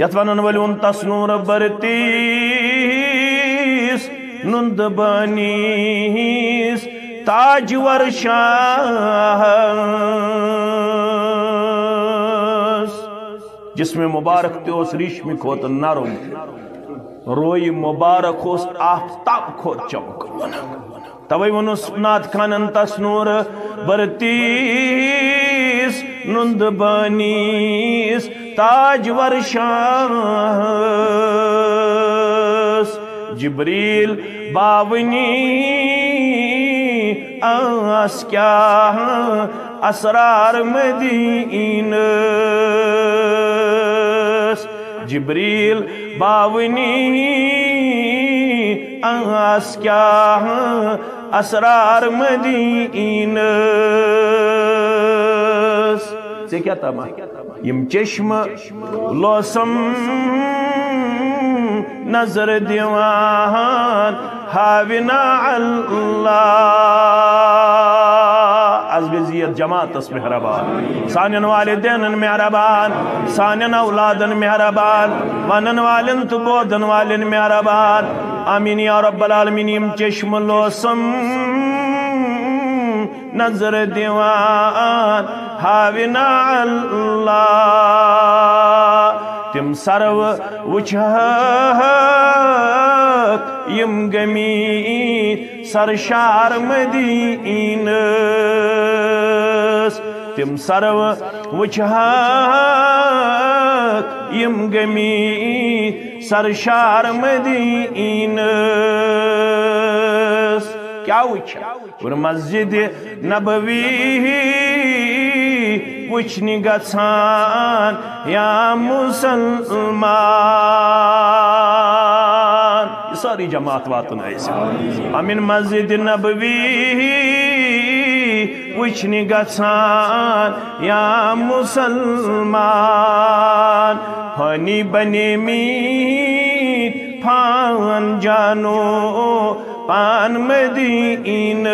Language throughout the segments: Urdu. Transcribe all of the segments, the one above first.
یت ونن ولیون تسنور برتیس نند بانیس تاج ورشاس جسم مبارک تیوس ریشمی کھوت نرم روئی مبارک ہوس آفتاب کھوت چمک توئی ونس نات خانن تسنور برتیس نند بانیس تاج ورشاس جبریل باونی آس کیا اسرار مدینس جبریل باونی آس کیا اسرار مدینس سے کیا تھا یم چشم لوسم نظر دیوان حاونا اللہ از بزیت جماعت اس مہربان سانین والدین مہربان سانین اولادن مہربان ونن والن تو بودن والن مہربان آمین یا رب العالمین یم چشم لوسم نظر دیوان حاونا اللہ تم سرو وچھاک یم گمین سرشار مدینس تم سرو وچھاک یم گمین سرشار مدینس کیا وچھا اور مسجد نبوی وچھنی گژھان یا مسلمان یہ ساری جماعت واتن ایسے امین مسجد نبوی وچھنی گژھان یا مسلمان ہنی بنے میت پھان جانو پان مدینس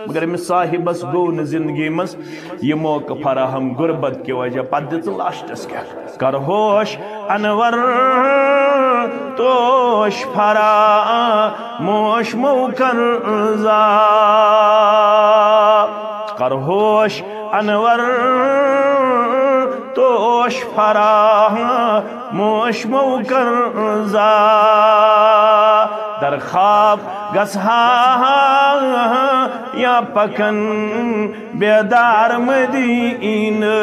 مگر امس صاحبس گو ن زندگی مز یہ موقع فراہم غربت کی وجہ پدت لاسٹس کیا کر ہوش انور توش فرا موش موکر زا کر ہوش انور توش فرا موش موکر زا در خواب گسہا یا پکن بیدار مدینہ